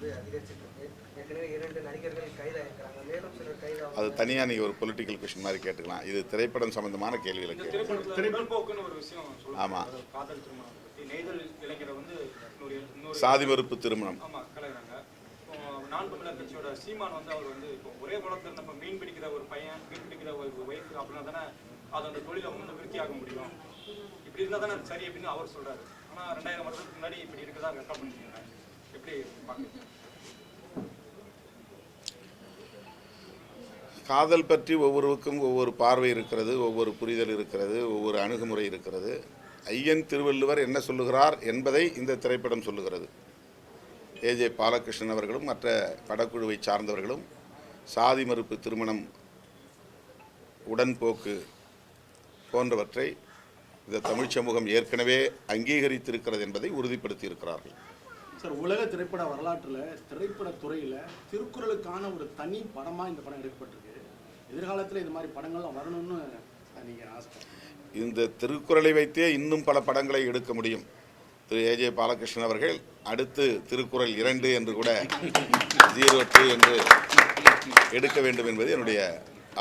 வந்து அதிகரிச்சிட்டு இருக்கு. ஏற்கனவே 2 நடிகர்கள் கைதாயிருக்கிறாங்க, மேலும் சிலர் கைதாகும். அது தனியாக நீங்கள் ஒரு பொலிட்டிக்கல் கொஷின் மாதிரி கேட்டுக்கலாம். இது திரைப்படம் சம்பந்தமான கேள்விகளை ஆமாம். சாதி மறுப்பு திருமணம் நான் தமிழர் கட்சியோட சீமான் வந்து அவர் வந்து இப்போ ஒரே குளத்துல இருந்த மீன் பிடிக்கிற ஒரு பையன், மீன் பிடிக்கிற ஒரு ஒய்ஃப் அப்படின்னா தானே அது அந்த தொழிலை வந்து விருத்தியாக முடியும். இப்படி இருந்தால் தானே சரி அப்படின்னு அவர் சொல்றாரு. ஆனால் 2000 வருஷத்துக்கு முன்னாடி இப்படி இருக்கிறதா ரெக்கார்ட் பண்ணிருக்கீங்க. எப்படி பார்க்குறீங்க? காதல் பற்றி ஒவ்வொருவருக்கும் ஒவ்வொரு பார்வை இருக்கிறது, ஒவ்வொரு புரிதல் இருக்கிறது, ஒவ்வொரு அணுகுமுறை இருக்கிறது. ஐயன் திருவள்ளுவர் என்ன சொல்லுகிறார் என்பதை இந்த திரைப்படம் சொல்லுகிறது. ஏஜே பாலகிருஷ்ணன் அவர்களும் மற்ற படக்குழுவை சார்ந்தவர்களும் சாதி மறுப்பு திருமணம், உடன்போக்கு போன்றவற்றை இந்த தமிழ் சமூகம் ஏற்கனவே அங்கீகரித்திருக்கிறது என்பதை உறுதிப்படுத்தி இருக்கிறார்கள். சார், உலக திரைப்பட வரலாற்றில் திரைப்படத்துறையில் திருக்குறளுக்கான ஒரு தனி படமாக இந்த படம் எடுக்கப்பட்டிருக்கு. எதிர்காலத்தில் இது மாதிரி படங்கள்லாம் வரணும்னு நீங்கள் ஆசை? இந்த திருக்குறளை வைத்தே இன்னும் பல படங்களை எடுக்க முடியும். திரு ஏஜே பாலகிருஷ்ணன் அவர்கள் அடுத்து திருக்குறள் 2 என்று கூட 02 என்று எடுக்க வேண்டும் என்பது என்னுடைய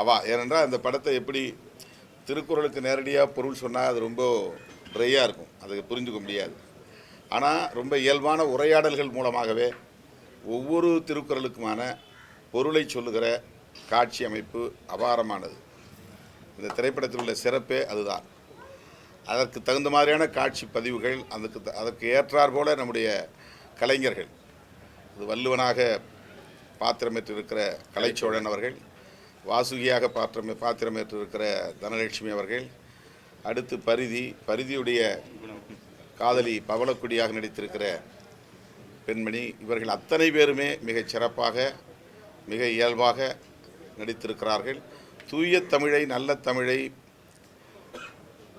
அவா. ஏனென்றால் அந்த படத்தை எப்படி திருக்குறளுக்கு நேரடியாக பொருள் சொன்னால் அது ரொம்ப ட்ரையாக இருக்கும், அதுக்கு புரிஞ்சுக்க முடியாது. ஆனால் ரொம்ப இயல்பான உரையாடல்கள் மூலமாகவே ஒவ்வொரு திருக்குறளுக்குமான பொருளை சொல்லுகிற காட்சி அமைப்பு அபாரமானது. இந்த திரைப்படத்தில் உள்ள சிறப்பே அதுதான். அதற்கு தகுந்த மாதிரியான காட்சி பதிவுகள், அதற்கு ஏற்றார் போல நம்முடைய கலைஞர்கள், அது வள்ளுவனாக பாத்திரமேற்றிருக்கிற கலைச்சோழன் அவர்கள், வாசுகியாக பாத்திரமேற்றிருக்கிற தனலட்சுமி அவர்கள், அடுத்து பரிதியுடைய காதலி பவளக்குடியாக நடித்திருக்கிற பெண்மணி, இவர்கள் அத்தனை பேருமே மிகச் சிறப்பாக மிக இயல்பாக நடித்திருக்கிறார்கள். தூய தமிழை, நல்ல தமிழை,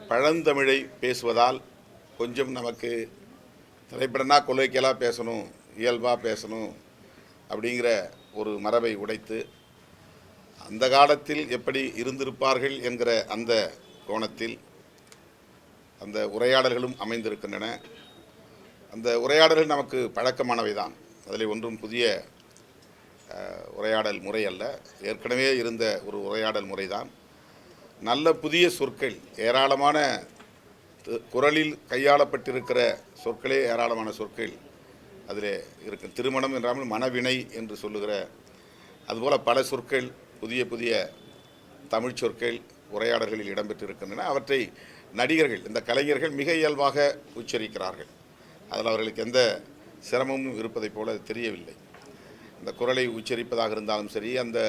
பழந்தமிழை பேசுவதால் கொஞ்சம் நமக்கு திரைப்படம்னா கொலைக்கலாக பேசணும், இயல்பாக பேசணும் அப்படிங்கிற ஒரு மரபை உடைத்து அந்த காலத்தில் எப்படி இருந்திருப்பார்கள் என்கிற அந்த கோணத்தில் அந்த உரையாடல்களும் அமைந்திருக்கின்றன. அந்த உரையாடல்கள் நமக்கு பழக்கமானவை தான், அதில் ஒன்றும் புதிய உரையாடல் முறை அல்ல, ஏற்கனவே இருந்த ஒரு உரையாடல் முறைதான். நல்ல புதிய சொற்கள், ஏராளமான குறளில் கையாளப்பட்டிருக்கிற சொற்களே ஏராளமான சொற்கள் அதில் இருக்கு. திருமணம் என்றாமல் மனவினை என்று சொல்லுகிற அதுபோல் பல சொற்கள், புதிய புதிய தமிழ் சொற்கள் உரையாடல்களில் இடம்பெற்றிருக்கின்றன. அவற்றை நடிகர்கள், இந்த கலைஞர்கள் மிக இயல்பாக உச்சரிக்கிறார்கள். அதில் அவர்களுக்கு எந்த சிரமமும் இருப்பதைப் போல தெரியவில்லை. இந்த குறளை உச்சரிப்பதாக இருந்தாலும் சரி, அந்த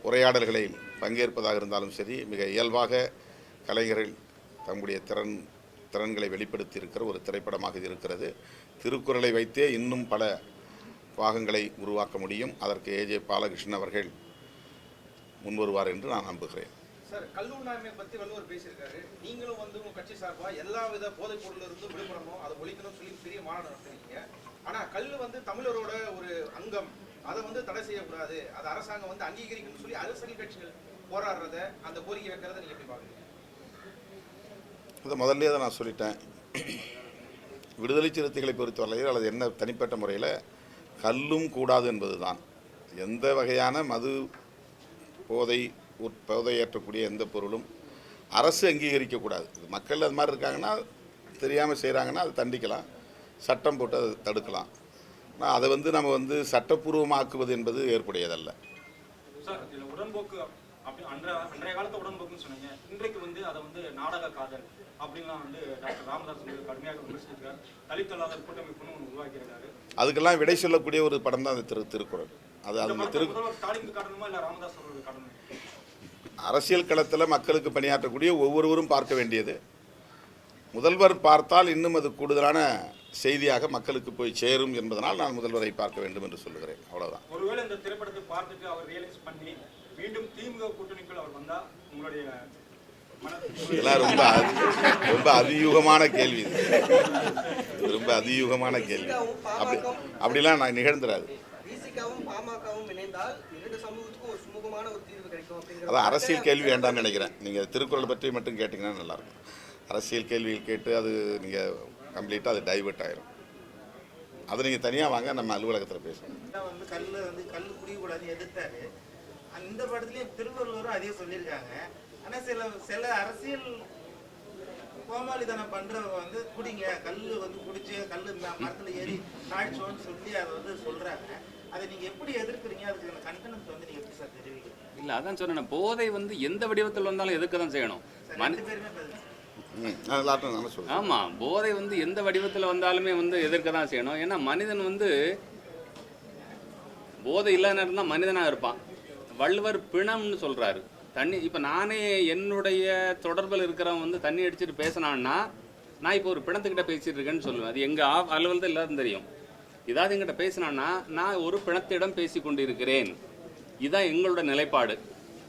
உரையாடல்களை பங்கேற்பதாக இருந்தாலும் சரி, மிக இயல்பாக கலைஞர்கள் தம்முடைய திறன்களை வெளிப்படுத்தி இருக்கிற ஒரு திரைப்படமாக இது இருக்கிறது. திருக்குறளை வைத்தே இன்னும் பல பாகங்களை உருவாக்க முடியும். அதற்கு ஏஜே பாலகிருஷ்ணன் அவர்கள் முன்வருவார் என்று நான் நம்புகிறேன். சார், கல்லுண்ணாமை பற்றி வள்ளுவர் பேசியிருக்காரு. நீங்களும் வந்து உங்கள் கட்சி சார்பாக எல்லா வித போதைப் பொருளிலிருந்து விடுபடணும், அதை ஒழிக்கணும்னு சொல்லி பெரிய மாநாடு நடத்துறீங்க. ஆனால் கல் வந்து தமிழரோட ஒரு அங்கம், அதை வந்து தடை செய்யக்கூடாது, அதை அரசாங்கம் வந்து அங்கீகரிக்கணும்னு சொல்லி அரசியல் கட்சிகள் போராடுறத, அந்த கோரிக்கை வைக்கிறத நீங்கள் எப்படி பார்க்குறீங்க? அதை முதல்ல தான் நான் சொல்லிட்டேன். விடுதலை சிறுத்தைகளை பொறுத்தவரையில் அல்லது என்ன தனிப்பட்ட முறையில் கல்லும் கூடாது என்பது தான். எந்த வகையான மது போதையேற்றக்கூடிய எந்த பொருளும் அரசு அங்கீகரிக்கக்கூடாது. மக்கள் அது மாதிரி இருக்காங்கன்னா, தெரியாமல் செய்கிறாங்கன்னா அதை தண்டிக்கலாம், சட்டம் போட்டு அதை தடுக்கலாம். ஆனால் அதை வந்து நம்ம வந்து சட்டப்பூர்வமாக்குவது என்பது ஏற்புடையதல்ல. சார், இதில் உடன்போக்கு அப்படி அன்றைய காலத்தை உடன்போக்குன்னு சொன்னீங்க. இன்றைக்கு வந்து அதை வந்து நாடக காதல் அப்படின்லாம் வந்து டாக்டர் ராமதாஸ் வந்து கடுமையாக விமர்சிச்சிருக்காரு. தலித்தல்லாத கூட்டமைப்புன்னு ஒன்று உருவாக்கியிருக்காரு. அதுக்கெல்லாம் விடை சொல்லக்கூடிய ஒரு படம் தான் அந்த திருக்குறள். அது ஸ்டாலினுக்கு காட்டணுமா இல்லை ராமதாஸ் அவர்களுக்கு காட்டணும்? அரசியல் களத்தில் மக்களுக்கு பணியாற்றக்கூடிய ஒவ்வொருவரும் பார்க்க வேண்டியது. முதல்வர் பார்த்தால் இன்னும் அது கூடுதலான செய்தியாக மக்களுக்கு போய் சேரும் என்பதனால் நான் முதல்வரை பார்க்க வேண்டும் என்று சொல்லுகிறேன். அவ்வளவுதான். ஒருவேளை இந்த திரைப்படத்தை பார்த்துட்டு அவர் ரியலைஸ் பண்ணி மீண்டும் திமுக கூட்டணிக்குள் அவர் வந்தா உங்களுடைய இதெல்லாம் ரொம்ப அதியூகமான கேள்வி. இது ரொம்ப அதியூகமான கேள்வி. அப்படிலாம் நான் நிகழ்ந்துடாது. அதான் அரசியல் கேள்வி வேண்டாம்னு நினைக்கிறேன். நீங்கள் திருக்குறள் பற்றி மட்டும் கேட்டிங்கன்னா நல்லாயிருக்கும். அரசியல் கேள்விகள் கேட்டு அது நீங்கள் கம்ப்ளீட்டாக அது டைவெர்ட் ஆயிரும். அதை நீங்கள் தனியாக வாங்க, நம்ம அலுவலகத்தில் பேசுவோம். வந்து கல் குடிக்கூடாதுன்னு எதிர்த்தாரு. இந்த படத்துலயும் திருவள்ளுவரும் அதே சொல்லியிருக்காங்க. ஆனா சில அரசியல் கோமாளித்தனம் பண்றவங்க வந்து குடிங்க, கல்லு வந்து குடிச்சு கல்லு மரத்துல ஏறி காய்ச்சோன்னு சொல்லி அதை வந்து சொல்றாங்க. அதை நீங்க எப்படி எதிர்க்கிறீங்க? அதுக்கு கண்டனத்தை வந்து நீங்க எப்படி சார் தெரிவிக்கிறீங்க? இல்லை, அதான் சொன்னேன், போதை வந்து எந்த வடிவத்தில் வந்தாலும் எதிர்க்க தான் செய்யணும். ரெண்டு பேருமே பதில். ஆமாம், போதை வந்து எந்த வடிவத்தில் வந்தாலுமே வந்து எதிர்க்க தான் செய்யணும். ஏன்னா மனிதன் வந்து போதை இல்லாத இருந்தால் மனிதனாக இருப்பான். வள்ளுவர் பிணம்னு சொல்கிறாரு. தண்ணி இப்போ நானே என்னுடைய தொடர்பில் இருக்கிறவன் வந்து தண்ணி அடிச்சுட்டு பேசினான்னா நான் இப்போ ஒரு பிணத்துக்கிட்ட பேசிகிட்டு இருக்கேன்னு சொல்லுவேன். அது எங்கள் அலுவலகத்தில் எல்லாரும் தெரியும். ஏதாவது எங்கிட்ட பேசினான்னா நான் ஒரு பிணத்திடம் பேசி கொண்டு இருக்கிறேன். இதுதான் எங்களோட நிலைப்பாடு.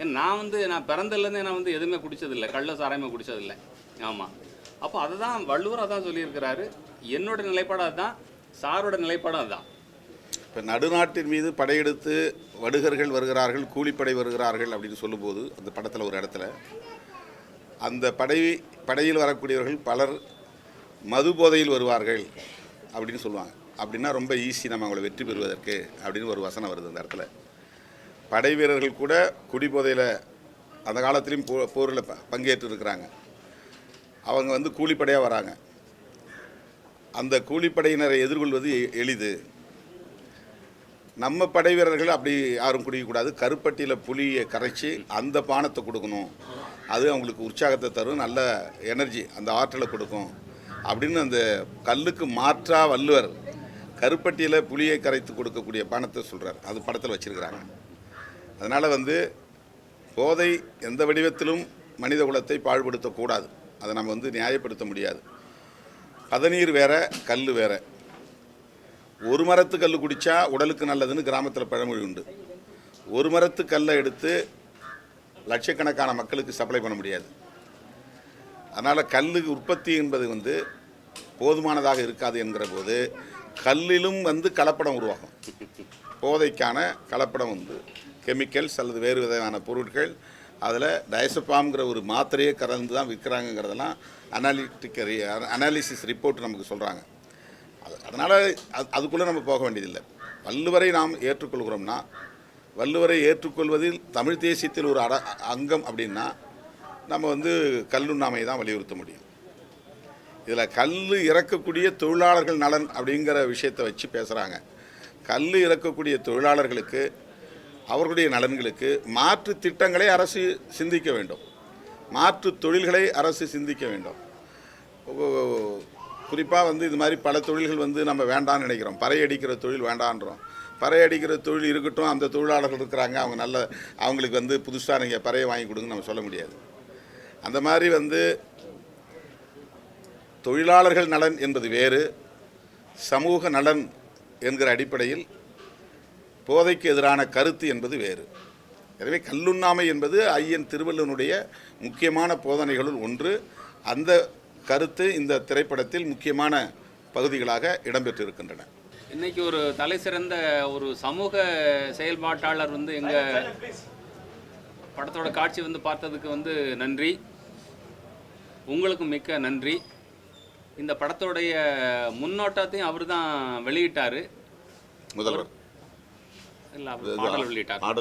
ஏன்னா நான் பிறந்ததுலேருந்து நான் வந்து எதுவுமே குடித்ததில்லை, கள்ள சாராயமே குடித்ததில்லை. ஆமாம், அப்போ அதை தான் வள்ளுவர் அதான் சொல்லியிருக்கிறாரு. என்னோட நிலைப்பாடு அதுதான், சாரோட நிலைப்பாடு அதுதான். இப்போ நடுநாட்டின் மீது படையெடுத்து வடுகர்கள் வருகிறார்கள், கூலிப்படை வருகிறார்கள் அப்படின்னு சொல்லும்போது அந்த படத்தில் ஒரு இடத்துல அந்த படையில் வரக்கூடியவர்கள் பலர் மது போதையில் வருவார்கள் அப்படின்னு சொல்லுவாங்க. அப்படின்னா ரொம்ப ஈஸி நம்ம அவங்களை வெற்றி பெறுவதற்கு அப்படின்னு ஒரு வசனம் வருது அந்த இடத்துல. படை வீரர்கள் கூட குடிபோதையில் அந்த காலத்திலையும் போரில் பங்கேற்று இருக்கிறாங்க. அவங்க வந்து கூலிப்படையாக வராங்க. அந்த கூலிப்படையினரை எதிர்கொள்வது எளிது. நம்ம படை வீரர்கள் அப்படி யாரும் குடிக்கக்கூடாது. கருப்பட்டியில் புளியை கரைச்சி அந்த பானத்தை கொடுக்கணும். அது அவங்களுக்கு உற்சாகத்தை தரும், நல்ல எனர்ஜி, அந்த ஆற்றலை கொடுக்கும் அப்படின்னு அந்த கல்லுக்கு மாற்றாக வள்ளுவர் கருப்பட்டியில் புளியை கரைத்து கொடுக்கக்கூடிய பானத்தை சொல்கிறார். அது படத்தில் வச்சுருக்கிறாங்க. அதனால் வந்து போதை எந்த வடிவத்திலும் மனித குலத்தை பாழ்படுத்தக்கூடாது. அதை நம்ம வந்து நியாயப்படுத்த முடியாது. பதநீர் வேற, கல் வேற. ஒரு மரத்து கல் குடித்தா உடலுக்கு நல்லதுன்னு கிராமத்தில் பழமொழி உண்டு. ஒரு மரத்து கல்லை எடுத்து லட்சக்கணக்கான மக்களுக்கு சப்ளை பண்ண முடியாது. அதனால் கல்லுக்கு உற்பத்தி என்பது வந்து போதுமானதாக இருக்காது என்கிற போது கல்லிலும் வந்து கலப்படம் உருவாகும். போதைக்கான கலப்படம் வந்து கெமிக்கல்ஸ் அல்லது வேறு விதமான பொருட்கள், அதில் டயசப்பாம்ங்கிற ஒரு மாத்திரையே கலந்து தான் விற்கிறாங்கிறதெல்லாம் அனாலிசிஸ் ரிப்போர்ட் நமக்கு சொல்கிறாங்க. அதனால் அதுக்குள்ளே நம்ம போக வேண்டியதில்லை. வள்ளுவரை நாம் ஏற்றுக்கொள்கிறோம்னா, வள்ளுவரை ஏற்றுக்கொள்வதில் தமிழ் தேசியத்தில் ஒரு அங்கம் அப்படின்னா நம்ம வந்து கல்லுண்ணாமையை தான் வலியுறுத்த முடியும். இதில் கல் இறக்கக்கூடிய தொழிலாளர்கள் நலன் அப்படிங்கிற விஷயத்தை வச்சு பேசுகிறாங்க. கல் இறக்கக்கூடிய தொழிலாளர்களுக்கு, அவர்களுடைய நலன்களுக்கு மாற்று திட்டங்களை அரசு சிந்திக்க வேண்டும். மாற்று தொழில்களை அரசு சிந்திக்க வேண்டும். குறிப்பாக வந்து இது மாதிரி பல தொழில்கள் வந்து நம்ம வேண்டான்னு நினைக்கிறோம். பறை அடிக்கிற தொழில் வேண்டான்றோம். பறை அடிக்கிற தொழில் இருக்கட்டும், அந்த தொழிலாளர்கள் இருக்கிறாங்க, அவங்க அவங்களுக்கு வந்து புதுசாக நீங்கள் பறையை வாங்கி கொடுங்கன்னு நம்ம சொல்ல முடியாது. அந்த மாதிரி வந்து தொழிலாளர்கள் நலன் என்பது வேறு, சமூக நலன் என்கிற அடிப்படையில் போதைக்கு எதிரான கருத்து என்பது வேறு. எனவே கல்லுண்ணாமை என்பது ஐயன் திருவள்ளுவனுடைய முக்கியமான போதனைகளுள் ஒன்று. அந்த கருத்து இந்த திரைப்படத்தில் முக்கியமான பகுதிகளாக இடம்பெற்றிருக்கின்றன. இன்னைக்கு ஒரு தலை சிறந்த ஒரு சமூக செயல்பாட்டாளர் வந்து எங்கள் படத்தோட காட்சி வந்து பார்த்ததுக்கு வந்து நன்றி. உங்களுக்கும் மிக்க நன்றி. இந்த படத்தோடைய முன்னோட்டத்தையும் அவர் தான் வெளியிட்டார். முதல்வர் இல்லை, பாடல்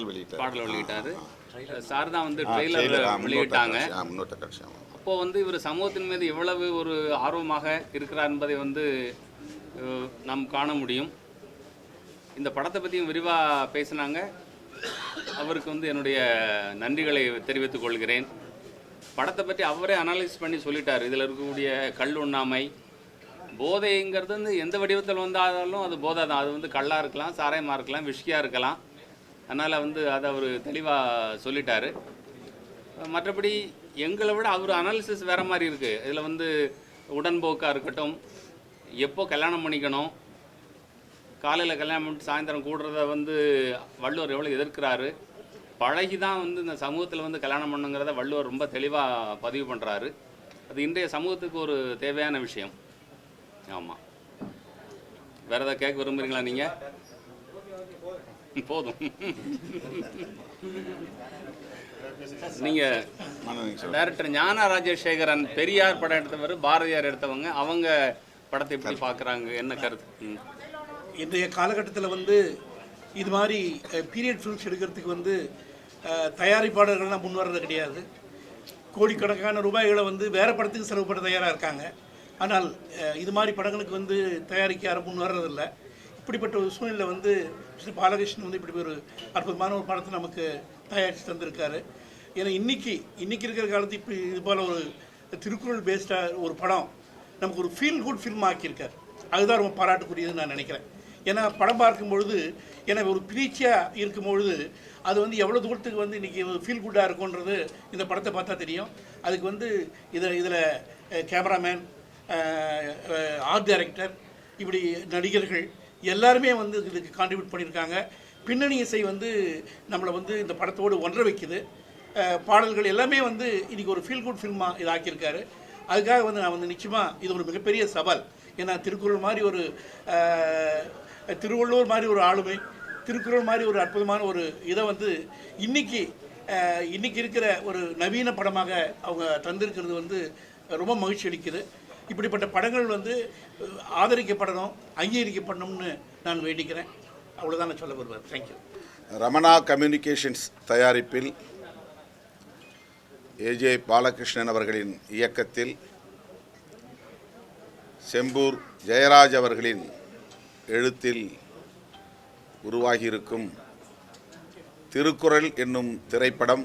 வெளியிட்டார். சார் தான் வந்து ட்ரெய்லர் வெளியிட்டாங்க. அப்போது வந்து இவர் சமூகத்தின் மீது எவ்வளவு ஒரு ஆர்வமாக இருக்கிறார் என்பதை வந்து நாம் காண முடியும். இந்த படத்தை பற்றியும் விரிவாக பேசினாங்க. அவருக்கு வந்து என்னுடைய நன்றிகளை தெரிவித்துக் கொள்கிறேன். படத்தை பற்றி அவரே அனலைஸ் பண்ணி சொல்லிட்டார். இதில் இருக்கக்கூடிய கல் உண்ணாமை, போதைங்கிறது வந்து எந்த வடிவத்தில் வந்தாலும் அது போதை தான். அது வந்து கல்லாக இருக்கலாம், சாராயமாக இருக்கலாம், விஷ்கியாக இருக்கலாம். அதனால் வந்து அதை அவர் தெளிவாக சொல்லிட்டார். மற்றபடி எங்களை விட அவர் அனாலிசிஸ் வேறு மாதிரி இருக்குது. இதில் வந்து உடன்போக்காக இருக்கட்டும், எப்போ கல்யாணம் பண்ணிக்கணும், காலையில் கல்யாணம் பண்ணிட்டு சாயந்தரம் கூடுறத வந்து வள்ளுவர் எவ்வளோ எதிர்க்கிறாரு, பழகி தான் வந்து இந்த சமூகத்தில் வந்து கல்யாணம் பண்ணுங்கிறத வள்ளுவர் ரொம்ப தெளிவாக பதிவு பண்ணுறாரு. அது இன்றைய சமூகத்துக்கு ஒரு தேவையான விஷயம். ஆமாம். வேறு ஏதாவது கேட்க விரும்புகிறீங்களா நீங்கள்? போதும். நீங்கள் டைரக்டர் ஞான ராஜசேகரன் பெரியார் படம் எடுத்தவர், பாரதியார் எடுத்தவங்க, அவங்க படத்தை எப்படி பார்க்குறாங்க, என்ன கருத்து? இன்றைய காலகட்டத்தில் வந்து இது மாதிரி பீரியட் ஃபிலிம்ஸ் எடுக்கிறதுக்கு வந்து தயாரிப்பாளர்கள்லாம் முன் வர்றது கிடையாது. கோடிக்கணக்கான ரூபாய்களை வந்து வேறு படத்துக்கு செலவு பண்ண தயாராக இருக்காங்க. ஆனால் இது மாதிரி படங்களுக்கு வந்து தயாரிக்க யாரும் முன் வர்றதில்லை. இப்படிப்பட்ட ஒரு சூழ்நிலை வந்து மிஸ்டர் பாலகிருஷ்ணன் வந்து இப்படி ஒரு அற்புதமான ஒரு படத்தை நமக்கு தயாரித்து தந்திருக்காரு. ஏன்னா இன்றைக்கி இருக்கிற காலத்து இப்படி இது போல் ஒரு திருக்குறள் பேஸ்டாக ஒரு படம் நமக்கு ஒரு ஃபீல் குட் ஃபில்ம் ஆக்கியிருக்கார். அதுதான் ரொம்ப பாராட்டுக்குரியதுன்னு நான் நினைக்கிறேன். ஏன்னா படம் பார்க்கும்பொழுது ஏன்னா ஒரு பிரிச்சியாக இருக்கும்பொழுது அது வந்து எவ்வளோ தூரத்துக்கு வந்து இன்றைக்கி ஃபீல் குட்டாக இருக்குன்றது இந்த படத்தை பார்த்தா தெரியும். அதுக்கு வந்து இதில் கேமராமேன், ஆர்ட் டைரக்டர், இப்படி நடிகர்கள் எல்லாருமே வந்து இதுக்கு கான்ட்ரிபியூட் பண்ணியிருக்காங்க. பின்னணி இசை வந்து நம்மளை வந்து இந்த படத்தோடு ஒன்றை வைக்குது. பாடல்கள் எல்லாமே வந்து இன்றைக்கி ஒரு ஃபீல் குட் ஃபில்மாக இது ஆக்கியிருக்காரு. அதுக்காக வந்து நான் வந்து நிச்சயமாக இது ஒரு மிகப்பெரிய சவால். ஏன்னா திருக்குறள் மாதிரி ஒரு திருவள்ளுவர் மாதிரி ஒரு ஆளுமை, திருக்குறள் மாதிரி ஒரு அற்புதமான ஒரு இதை வந்து இன்றைக்கி இருக்கிற ஒரு நவீன படமாக அவங்க தந்திருக்கிறது வந்து ரொம்ப மகிழ்ச்சி அளிக்குது. இப்படிப்பட்ட படங்கள் வந்து ஆதரிக்கப்படணும், அங்கீகரிக்கப்படணும்னு நான் வேண்டிக்கிறேன். அவ்வளோதான் நான் சொல்ல வருவேன். தேங்க்யூ. ரமணா கம்யூனிகேஷன்ஸ் தயாரிப்பில் ஏஜே பாலகிருஷ்ணன் அவர்களின் இயக்கத்தில் செம்பூர் ஜெயராஜ் அவர்களின் எழுத்தில் உருவாகியிருக்கும் திருக்குறள் என்னும் திரைப்படம்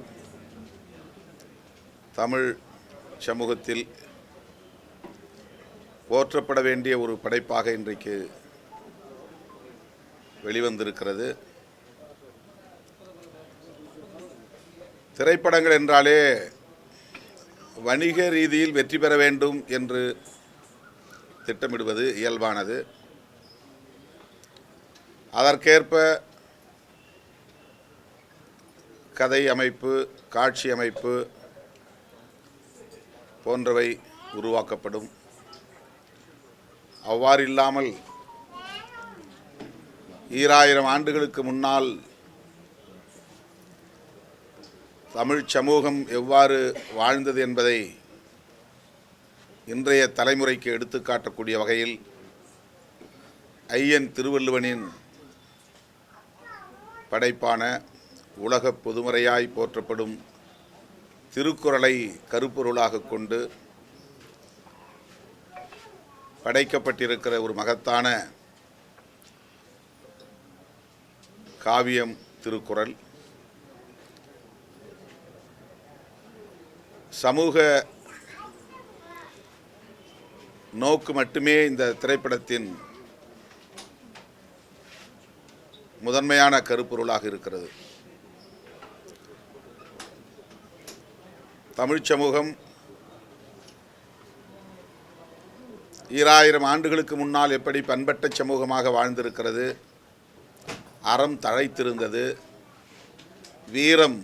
தமிழ் சமூகத்தில் போற்றப்பட வேண்டிய ஒரு படைப்பாக இன்றைக்கு வெளிவந்திருக்கிறது. திரைப்படங்கள் என்றாலே வணிக ரீதியில் வெற்றி பெற வேண்டும் என்று திட்டமிடுவது இயல்பானது. அதற்கேற்ப கதை அமைப்பு, காட்சி அமைப்பு போன்றவை உருவாக்கப்படும். அவ்வாறு இல்லாமல் 2000 ஆண்டுகளுக்கு முன்னால் தமிழ் சமூகம் எவ்வாறு வாழ்ந்தது என்பதை இன்றைய தலைமுறைக்கு எடுத்துக்காட்டக்கூடிய வகையில் ஐயன் திருவள்ளுவனின் படைப்பான உலக பொதுமறையாய் போற்றப்படும் திருக்குறளை கருப்பொருளாக கொண்டு படைக்கப்பட்டிருக்கிற ஒரு மகத்தான காவியம் திருக்குறள். சமூக நோக்கு மட்டுமே இந்த திரைப்படத்தின் முதன்மையான கருப்பொருளாக இருக்கிறது. தமிழ்ச் சமூகம் 2000 ஆண்டுகளுக்கு முன்னால் எப்படி பண்பட்ட சமூகமாக வாழ்ந்திருக்கிறது, அறம் தழைத்திருந்தது, வீரம்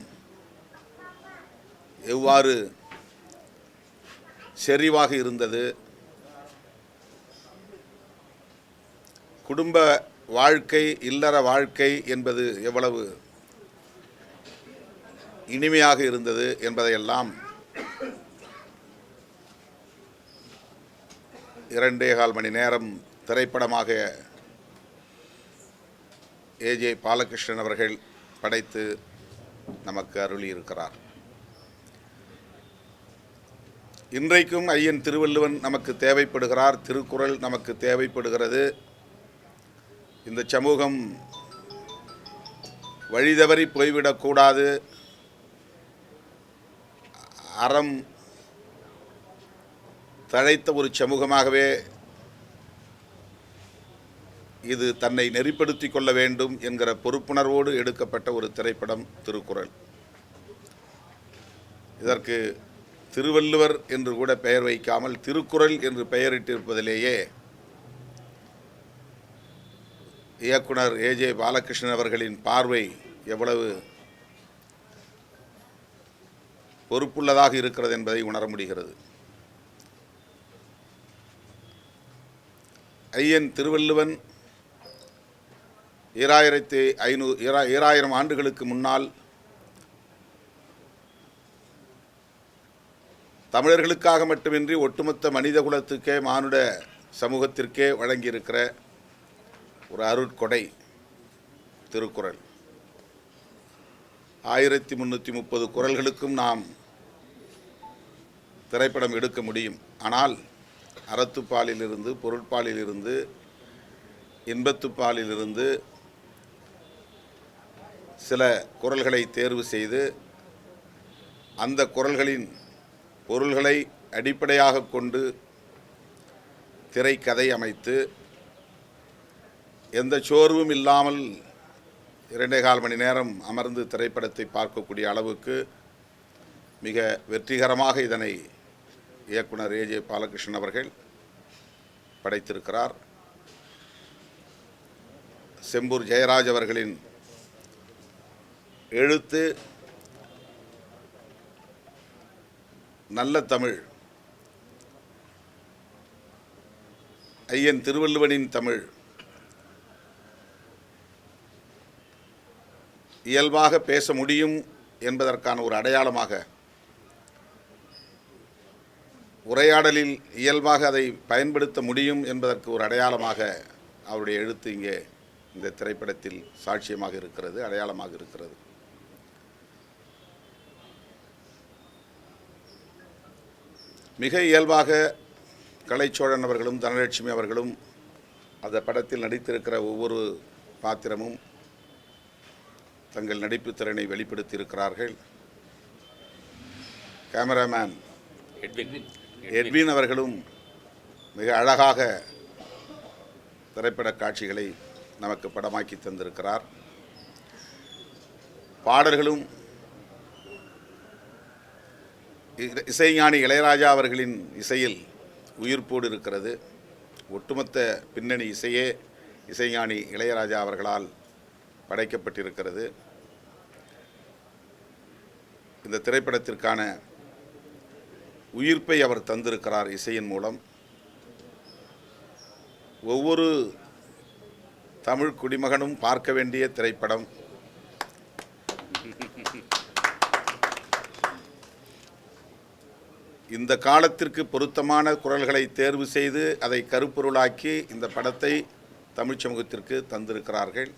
எவ்வாறு செறிவாக இருந்தது, குடும்ப வாழ்க்கை, இல்லற வாழ்க்கை என்பது எவ்வளவு இனிமையாக இருந்தது என்பதையெல்லாம் 2.25 மணி நேரம் திரைப்படமாக ஏஜே பாலகிருஷ்ணன் அவர்கள் படைத்து நமக்கு அருளியிருக்கிறார். இன்றைக்கும் ஐயன் திருவள்ளுவன் நமக்கு தேவைப்படுகிறார், திருக்குறள் நமக்கு தேவைப்படுகிறது. இந்த சமூகம் வழிதவறி போய்விடக்கூடாது, அறம் தழைத்த ஒரு சமூகமாகவே இது தன்னை நெறிப்படுத்தி கொள்ள வேண்டும் என்கிற பொறுப்புணர்வோடு எடுக்கப்பட்ட ஒரு திரைப்படம் திருக்குறள். இதற்கு திருவள்ளுவர் என்று கூட பெயர் வைக்காமல் திருக்குறள் என்று பெயரிட்டிருப்பதிலேயே இயக்குனர் ஏஜே பாலகிருஷ்ணன் அவர்களின் பார்வை எவ்வளவு பொறுப்புள்ளதாக இருக்கிறது என்பதை உணர முடிகிறது. ஐயன் திருவள்ளுவன் 2000 ஆண்டுகளுக்கு முன்னால் தமிழர்களுக்காக மட்டுமின்றி ஒட்டுமொத்த மனித குலத்துக்கே, மானுட சமூகத்திற்கே வழங்கியிருக்கிற ஒரு அருட்கொடை திருக்குறள். 1330 குறள்களுக்கும் நாம் திரைப்படம் எடுக்க முடியும். ஆனால் அறத்துப்பாலிலிருந்து, பொருட்பாலிலிருந்து, இன்பத்துப்பாலிலிருந்து சில குறள்களை தேர்வு செய்து அந்த குறள்களின் பொருள்களை அடிப்படையாக கொண்டு திரைக்கதை அமைத்து எந்த சோர்வும் இல்லாமல் 2.25 மணி நேரம் அமர்ந்து திரைப்படத்தை பார்க்கக்கூடிய அளவுக்கு மிக வெற்றிகரமாக இதனை இயக்குனர் ஏஜே பாலகிருஷ்ணன் அவர்கள் படைத்திருக்கிறார். செம்பூர் ஜெயராஜ் அவர்களின் எழுத்து நல்ல தமிழ், ஐயன் திருவள்ளுவனின் தமிழ் இயல்பாக பேச முடியும் என்பதற்கான ஒரு அடையாளமாக, உரையாடலில் இயல்பாக அதை பயன்படுத்த முடியும் என்பதற்கு ஒரு அடையாளமாக அவருடைய எழுத்து இங்கே இந்த திரைப்படத்தில் சாட்சியமாக இருக்கிறது, அடையாளமாக இருக்கிறது. மிக இயல்பாக கலைச்சோழன் அவர்களும் தனலட்சுமி அவர்களும் அந்த படத்தில் நடித்திருக்கிற ஒவ்வொரு பாத்திரமும் தங்கள் நடிப்பு திறனை வெளிப்படுத்தியிருக்கிறார்கள். கேமராமேன் எட்வின் அவர்களும் மிக அழகாக திரைப்பட காட்சிகளை நமக்கு படமாக்கி தந்திருக்கிறார். பாடல்களும் இசைஞானி இளையராஜா அவர்களின் இசையில் உயிர்ப்போடு இருக்கிறது. ஒட்டுமொத்த பின்னணி இசையே இசைஞானி இளையராஜா அவர்களால் படைக்கப்பட்டிருக்கிறது. இந்த திரைப்படத்திற்கான உயிர்ப்பை அவர் தந்திருக்கிறார் இசையின் மூலம். ஒவ்வொரு தமிழ் குடிமகனும் பார்க்க வேண்டிய திரைப்படம். இந்த காலத்திற்கு பொருத்தமான குரல்களை தேர்வு செய்து அதை கருப்பொருளாக்கி இந்த படத்தை தமிழ் சமூகத்திற்கு தந்திருக்கிறார்கள்.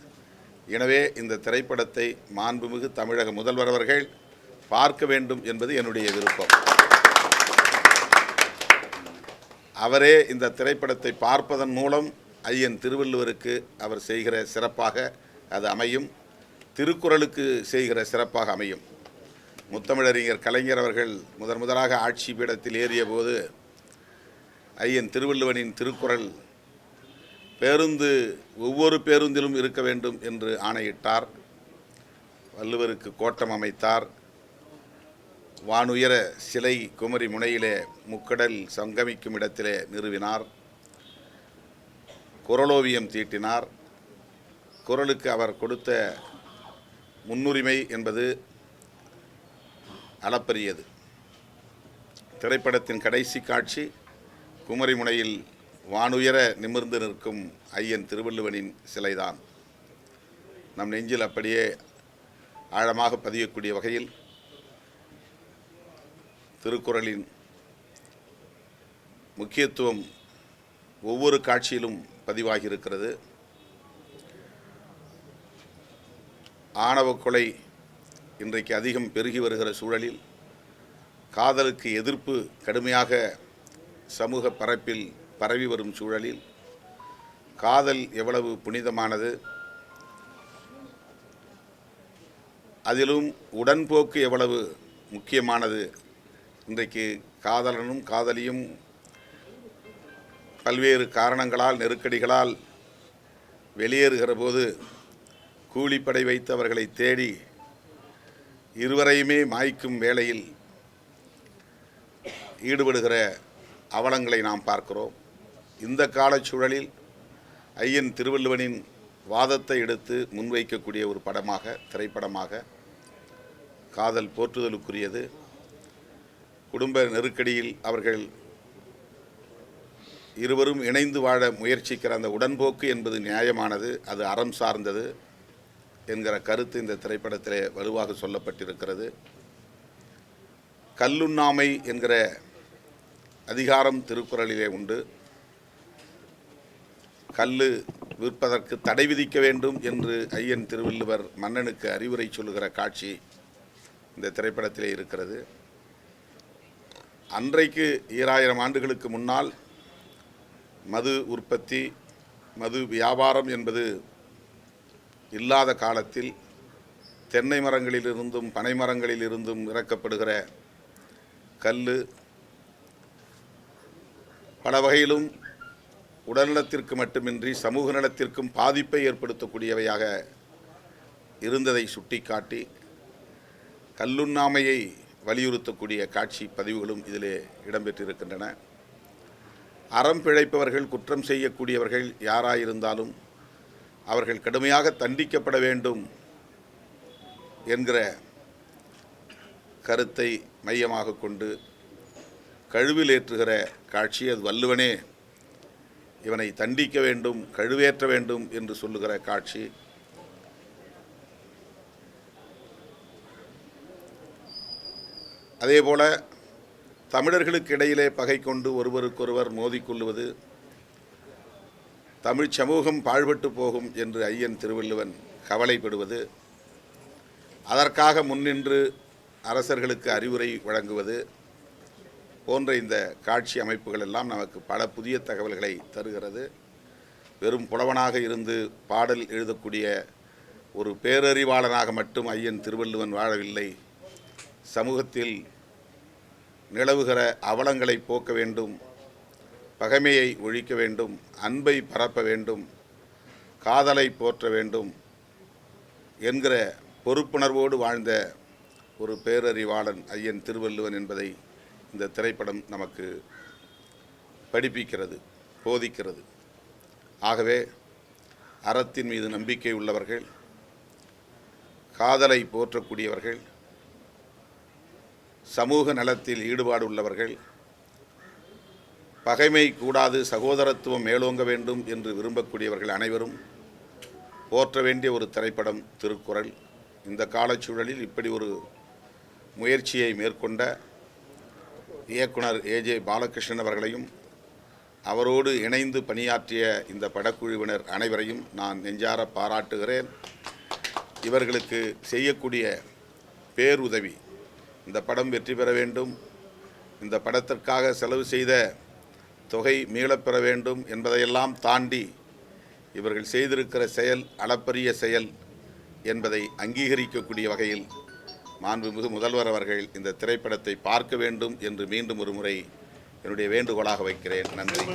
எனவே இந்த திரைப்படத்தை மாண்புமிகு தமிழக முதல்வர் அவர்கள் பார்க்க வேண்டும் என்பது என்னுடைய விருப்பம். அவரே இந்த திரைப்படத்தை பார்ப்பதன் மூலம் ஐயன் திருவள்ளுவருக்கு அவர் செய்கிற சிறப்பாக அது அமையும், திருக்குறளுக்கு செய்கிற சிறப்பாக அமையும். முத்தமிழறிஞர் கலைஞர் அவர்கள் முதலாக ஆட்சி பீடத்தில் ஏறிய போது ஐயன் திருவள்ளுவனின் திருக்குறள் பேருந்து ஒவ்வொரு பேருந்திலும் இருக்க வேண்டும் என்று ஆணையிட்டார். வள்ளுவருக்கு கோட்டம் அமைத்தார். வானுயர சிலை குமரி முனையிலே முக்கடல் சங்கமிக்கும் இடத்திலே நிறுவினார். குறளோவியம் தீட்டினார். குறளுக்கு அவர் கொடுத்த முன்னுரிமை என்பது அளப்பரியது. திரைப்படத்தின் கடைசி காட்சி குமரி முனையில் வானுயர நிமிர்ந்து நிற்கும் ஐயன் திருவள்ளுவனின் சிலைதான். நம் நெஞ்சில் அப்படியே ஆழமாக பதியக்கூடிய வகையில் திருக்குறளின் முக்கியத்துவம் ஒவ்வொரு காட்சியிலும் பதிவாகி இருக்கிறது. ஆணவ கொலை இன்றைக்கு அதிகம் பெருகி வருகிற சூழலில் காதலுக்கு எதிர்ப்பு கடுமையாக சமூக பரப்பில் பரவி வரும் சூழலில் காதல் எவ்வளவு புனிதமானது, அதிலும் உடன்போக்கு எவ்வளவு முக்கியமானது. இன்றைக்கு காதலனும் காதலியும் பல்வேறு காரணங்களால் நெருக்கடிகளால் வெளியேறுகிற போது கூலிப்படை வைத்து அவர்களை தேடி இருவரையுமே மாய்க்கும் வேளையில் ஈடுபடுகிற அவலங்களை நாம் பார்க்கிறோம். இந்த காலச்சூழலில் ஐயன் திருவள்ளுவனின் வாதத்தை எடுத்து முன்வைக்கக்கூடிய ஒரு படமாக, திரைப்படமாக காதல் போற்றுதலுக்குரியது. குடும்ப நெருக்கடியில் அவர்கள் இருவரும் இணைந்து வாழ முயற்சிக்கிற அந்த உடன்போக்கு என்பது நியாயமானது, அது அறம் சார்ந்தது என்கிற கருத்து இந்த திரைப்படத்திலே வலுவாக சொல்லப்பட்டிருக்கிறது. கல்லுண்ணாமை என்கிற அதிகாரம் திருக்குறளிலே உண்டு. கல் விற்பதற்கு தடை விதிக்க வேண்டும் என்று ஐயன் திருவள்ளுவர் மன்னனுக்கு அறிவுரை சொல்லுகிற காட்சி இந்த திரைப்படத்திலே இருக்கிறது. அன்றைக்கு 2000 ஆண்டுகளுக்கு முன்னால் மது உற்பத்தி, மது வியாபாரம் என்பது இல்லாத காலத்தில் தென்னை மரங்களிலிருந்தும் பனை மரங்களிலிருந்தும் இறக்கப்படுகிற கல் பல வகையிலும் உடல்நலத்திற்கு மட்டுமின்றி சமூக நலத்திற்கும் பாதிப்பை ஏற்படுத்தக்கூடியவையாக இருந்ததை சுட்டிக்காட்டி கல்லுண்ணாமையை வலியுறுத்தக்கூடிய காட்சி பதிவுகளும் இதிலே இடம்பெற்றிருக்கின்றன. அறம் பிழைப்பவர்கள், குற்றம் செய்யக்கூடியவர்கள் யாராயிருந்தாலும் அவர்கள் கடுமையாக தண்டிக்கப்பட வேண்டும் என்கிற கருத்தை மையமாக கொண்டு கழுவில் ஏற்றுகிற காட்சி, அது வள்ளுவனே இவனை தண்டிக்க வேண்டும், கழுவேற்ற வேண்டும் என்று சொல்லுகிற காட்சி. அதேபோல தமிழர்களுக்கு இடையிலே பகை கொண்டு ஒருவருக்கொருவர் மோதிக்கொள்வது, தமிழ் சமூகம் பாழ்பட்டு போகும் என்று ஐயன் திருவள்ளுவன் கவலைப்படுவது, அதற்காக முன்னின்று அரசர்களுக்கு அறிவுரை வழங்குவது போன்ற இந்த காட்சி அமைப்புகள் எல்லாம் நமக்கு பல புதிய தகவல்களை தருகிறது. வெறும் புலவனாக இருந்து பாடல் எழுதக்கூடிய ஒரு பேரறிவாளனாக மட்டும் ஐயன் திருவள்ளுவன் வாழவில்லை. சமூகத்தில் நிலவுகிற அவலங்களை போக்க வேண்டும், பகைமையை ஒழிக்க வேண்டும், அன்பை பரப்ப வேண்டும், காதலை போற்ற வேண்டும் என்கிற பொறுப்புணர்வோடு வாழ்ந்த ஒரு பேரறிவாளன் ஐயன் திருவள்ளுவன் என்பதை இந்த திரைப்படம் நமக்கு படிப்பிக்கிறது, போதிக்கிறது. ஆகவே அறத்தின் மீது நம்பிக்கை உள்ளவர்கள், காதலை போற்றக்கூடியவர்கள், சமூக நலத்தில் ஈடுபாடு உள்ளவர்கள், பகைமை கூடாது, சகோதரத்துவம் மேலோங்க வேண்டும் என்று விரும்பக்கூடியவர்கள் அனைவரும் போற்ற வேண்டிய ஒரு திரைப்படம் திருக்குறள். இந்த காலச்சூழலில் இப்படி ஒரு முயற்சியை மேற்கொண்ட இயக்குனர் ஏஜே பாலகிருஷ்ணன் அவர்களையும் அவரோடு இணைந்து பணியாற்றிய இந்த படக்குழுவினர் அனைவரையும் நான் நெஞ்சார பாராட்டுகிறேன். இவர்களுக்கு செய்யக்கூடிய பேருதவி, இந்த படம் வெற்றி பெற வேண்டும், இந்த படத்திற்காக செலவு செய்த தொகை மீளப்பெற வேண்டும் என்பதையெல்லாம் தாண்டி இவர்கள் செய்திருக்கிற செயல் அளப்பரிய செயல் என்பதை அங்கீகரிக்கக்கூடிய வகையில் மாண்புமிகு முதல்வர் அவர்கள் இந்த திரைப்படத்தை பார்க்க வேண்டும் என்று மீண்டும் ஒரு முறை என்னுடைய வேண்டுகோளாக வைக்கிறேன். நன்றி.